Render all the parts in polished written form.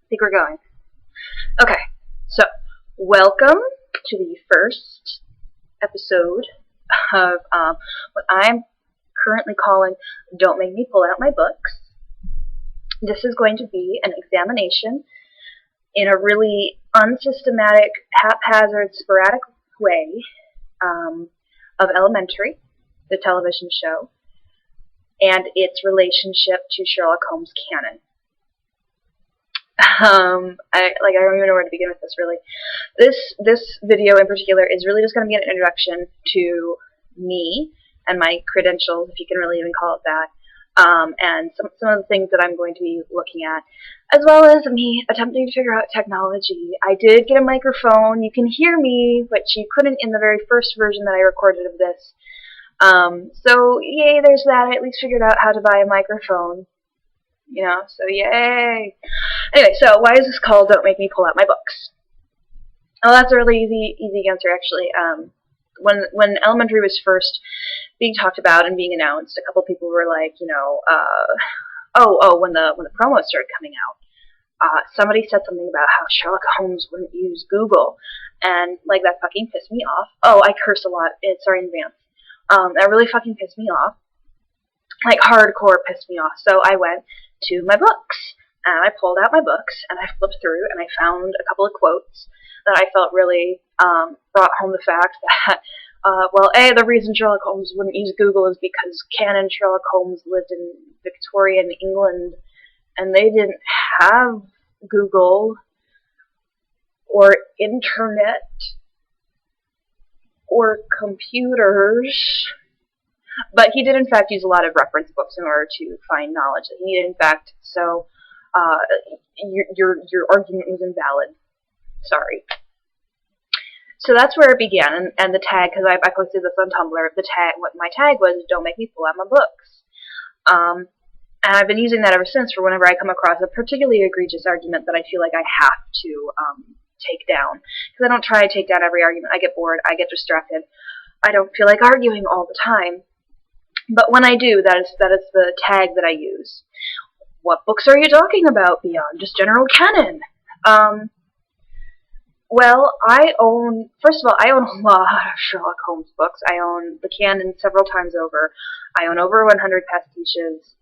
think we're going. Okay, so welcome to the first episode of what I'm currently calling Don't Make Me Pull Out My Books. This is going to be an examination in a really unsystematic, haphazard, sporadic way of Elementary, the television show, and its relationship to Sherlock Holmes canon. I don't even know where to begin with this, really. This video in particular is really just going to be an introduction to me and my credentials, if you can really even call it that, and some of the things that I'm going to be looking at, as well as me attempting to figure out technology. I did get a microphone. You can hear me, but you couldn't in the very first version that I recorded of this. So yay, there's that. I at least figured out how to buy a microphone. So yay. Anyway, so why is this called Don't Make Me Pull Out My Books? Oh, that's a really easy answer, actually. When Elementary was first being talked about and being announced, a couple people were like, when the promo started coming out, somebody said something about how Sherlock Holmes wouldn't use Google, and that fucking pissed me off. Oh, I curse a lot. Sorry in advance. That really fucking pissed me off. Hardcore pissed me off. So I went to my books, and I pulled out my books, and I flipped through, and I found a couple of quotes that I felt really brought home the fact that, the reason Sherlock Holmes wouldn't use Google is because canon Sherlock Holmes lived in Victorian England, and they didn't have Google or internet or computers. But he did, in fact, use a lot of reference books in order to find knowledge that he needed, in fact. So your argument was invalid. Sorry. So that's where it began, and the tag, because I posted this on Tumblr. My tag was "Don't Make Me Pull Out My Books," and I've been using that ever since for whenever I come across a particularly egregious argument that I feel like I have to take down. Because I don't try to take down every argument. I get bored. I get distracted. I don't feel like arguing all the time. But when I do, that is the tag that I use. What books are you talking about beyond just general canon? First of all, I own a lot of Sherlock Holmes books. I own the canon several times over. I own over 100 pastiches.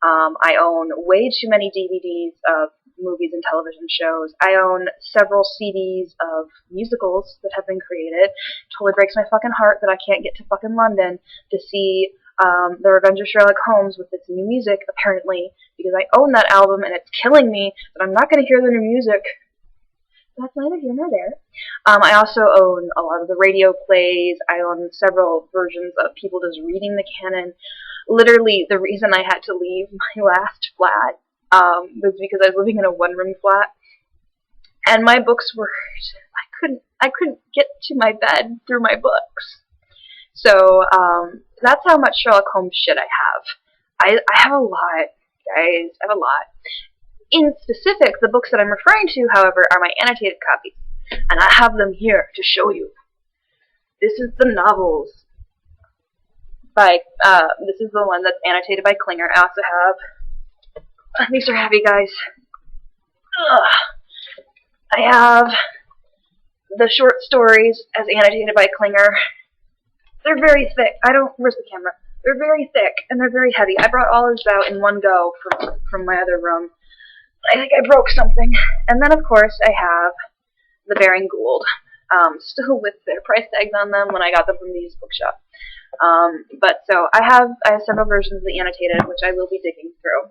I own way too many DVDs of movies and television shows. I own several CDs of musicals that have been created. Totally breaks my fucking heart that I can't get to fucking London to see The Revenge of Sherlock Holmes with its new music, apparently, because I own that album and it's killing me that I'm not going to hear the new music. That's neither here nor there. I also own a lot of the radio plays. I own several versions of people just reading the canon. Literally, the reason I had to leave my last flat was because I was living in a one-room flat, and my books were I couldn't get to my bed through my books. So that's how much Sherlock Holmes shit I have. I have a lot, guys. I have a lot. In specific, the books that I'm referring to, however, are my annotated copies, and I have them here to show you. This is the novels this is the one that's annotated by Klinger. I also have, these are heavy, guys. I have the short stories as annotated by Klinger. They're very thick. Where's the camera? They're very thick, and they're very heavy. I brought all of this out in one go from my other room. I think I broke something. And then, of course, I have the Baring Gould, still with their price tags on them when I got them from the used bookshop. So I have several versions of the annotated, which I will be digging through.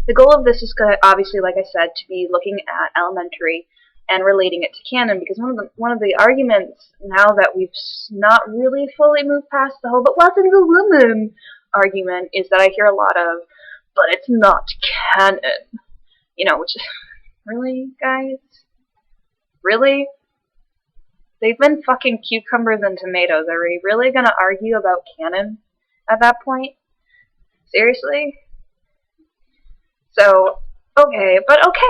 The goal of this is obviously, like I said, to be looking at Elementary and relating it to canon, because one of the arguments, now that we've not really fully moved past the whole "but wasn't the woman" argument, is that I hear a lot of "but it's not canon," which is, really, guys? Really? They've been fucking cucumbers and tomatoes. Are we really gonna argue about canon at that point? Seriously? So, okay,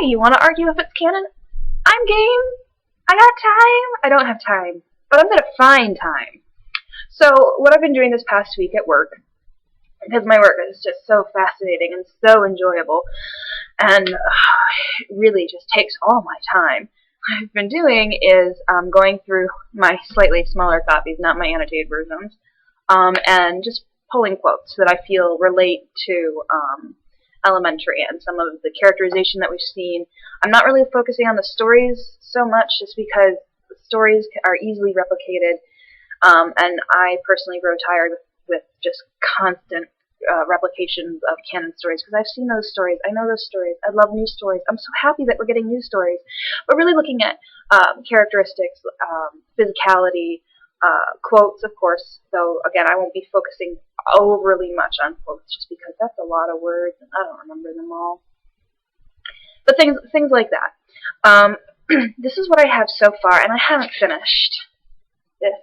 you wanna argue if it's canon? I'm game. I got time. I don't have time, but I'm gonna find time. So, what I've been doing this past week at work, because my work is just so fascinating and so enjoyable, and it really just takes all my time. What I've been doing is going through my slightly smaller copies, not my annotated versions, and just pulling quotes that I feel relate to Elementary and some of the characterization that we've seen. I'm not really focusing on the stories so much, just because the stories are easily replicated, and I personally grow tired with just constant replications of canon stories, because I've seen those stories, I know those stories, I love new stories. I'm so happy that we're getting new stories, but really looking at characteristics, physicality, quotes, of course, though again I won't be focusing overly much on quotes, just because that's a lot of words and I don't remember them all. But things like that. This is what I have so far, and I haven't finished. This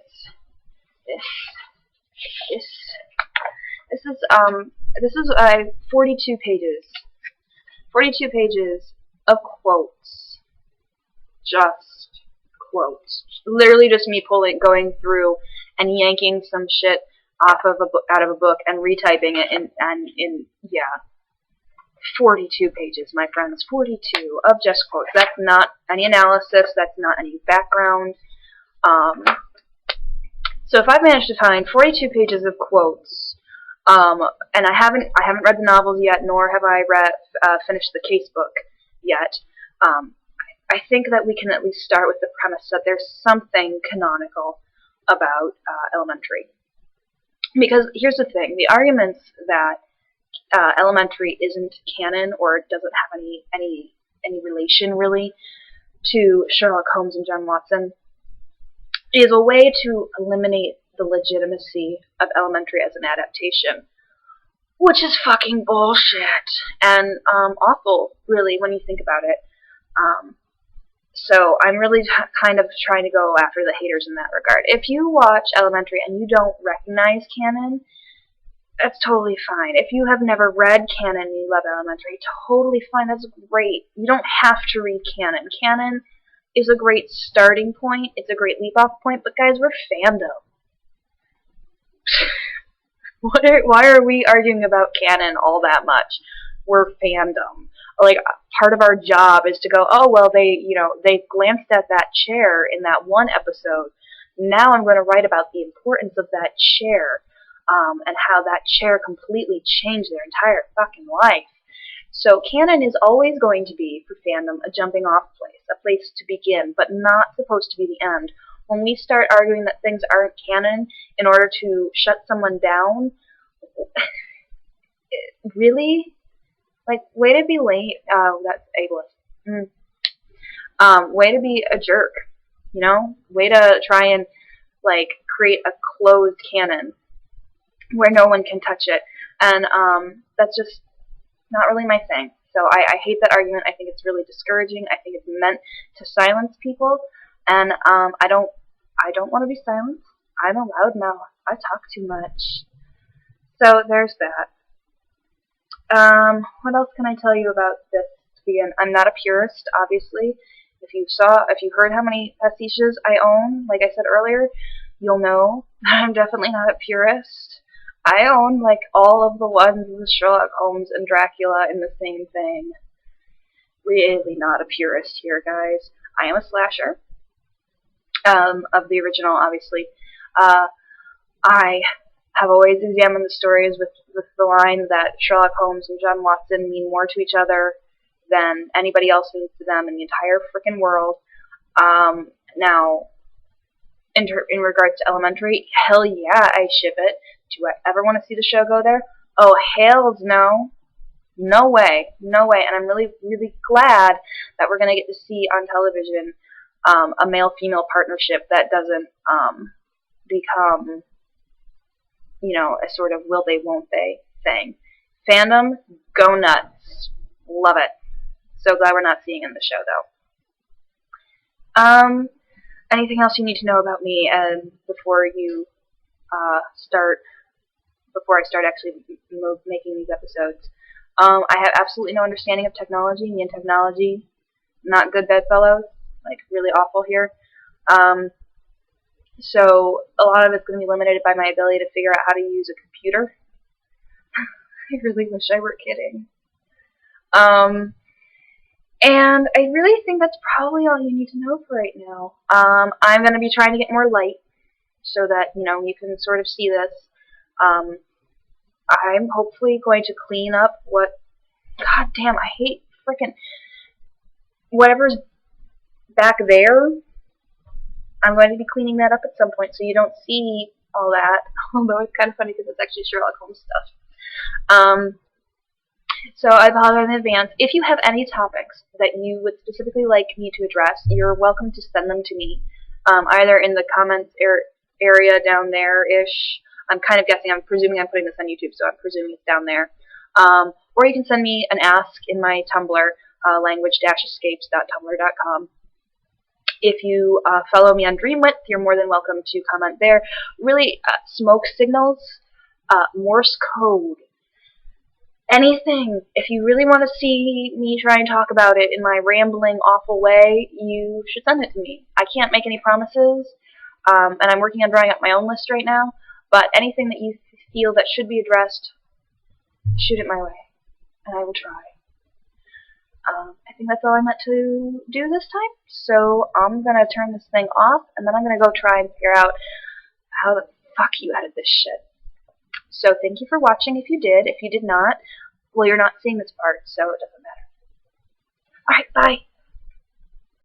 is 42 pages. 42 pages of quotes. Just quotes. Literally just me going through and yanking some shit out of a book and retyping it in 42 pages, my friends. 42 of just quotes. That's not any analysis. That's not any background. So if I've managed to find 42 pages of quotes, and I haven't read the novels yet, nor have I finished the casebook yet, I think that we can at least start with the premise that there's something canonical about Elementary. Because here's the thing: the arguments that Elementary isn't canon or doesn't have any relation really to Sherlock Holmes and John Watson is a way to eliminate the legitimacy of Elementary as an adaptation, which is fucking bullshit and awful, really, when you think about it. So I'm really kind of trying to go after the haters in that regard. If you watch Elementary and you don't recognize canon, that's totally fine. If you have never read canon and you love Elementary, totally fine. That's great. You don't have to read canon. Canon is a great starting point. It's a great leap-off point. But guys, we're fandom. Why are we arguing about canon all that much? We're fandom. Like, part of our job is to go, oh, well, they glanced at that chair in that one episode. Now I'm going to write about the importance of that chair, and how that chair completely changed their entire fucking life. So canon is always going to be, for fandom, a jumping off place, a place to begin, but not supposed to be the end. When we start arguing that things aren't canon in order to shut someone down, really? Like, way to be late. That's ableist. Way to be a jerk. You know? Way to try and, like, create a closed canon where no one can touch it. And that's just not really my thing. So I hate that argument. I think it's really discouraging. I think it's meant to silence people. And I don't want to be silenced. I'm a loudmouth. I talk too much. So there's that. What else can I tell you about this to begin? I'm not a purist, obviously. If you heard how many pastiches I own, like I said earlier, you'll know that I'm definitely not a purist. I own, like, all of the ones with Sherlock Holmes and Dracula in the same thing. Really not a purist here, guys. I am a slasher. Of the original, obviously. I have always examined the stories with the line that Sherlock Holmes and John Watson mean more to each other than anybody else means to them in the entire frickin' world. Now, in regards to Elementary, hell yeah, I ship it. Do I ever want to see the show go there? Oh, hells no. No way. No way. And I'm really, really glad that we're going to get to see on television a male-female partnership that doesn't become, a sort of will they, won't they thing. Fandom, go nuts. Love it. So glad we're not seeing it in the show, though. Anything else you need to know about me before I start actually making these episodes? I have absolutely no understanding of technology. Me and technology, not good bedfellows. Like, really awful here. So a lot of it's going to be limited by my ability to figure out how to use a computer. I really wish I were kidding. And I really think that's probably all you need to know for right now. I'm going to be trying to get more light so that, you can sort of see this. I'm hopefully going to clean up what, god damn, I hate frickin' whatever's back there. I'm going to be cleaning that up at some point so you don't see all that, although it's kind of funny because it's actually Sherlock Holmes stuff. So I apologize in advance. If you have any topics that you would specifically like me to address, you're welcome to send them to me, either in the comments area down there-ish. I'm kind of guessing, I'm presuming I'm putting this on YouTube, so I'm presuming it's down there. Or you can send me an ask in my Tumblr, language-escapes.tumblr.com. If you follow me on Dreamwidth, you're more than welcome to comment there. Really, smoke signals, Morse code, anything. If you really want to see me try and talk about it in my rambling, awful way, you should send it to me. I can't make any promises, and I'm working on drawing up my own list right now, but anything that you feel that should be addressed, shoot it my way, and I will try. I think that's all I meant to do this time, so I'm going to turn this thing off, and then I'm going to go try and figure out how the fuck you edit this shit. So thank you for watching if you did. If you did not, well, you're not seeing this part, so it doesn't matter. Alright, bye!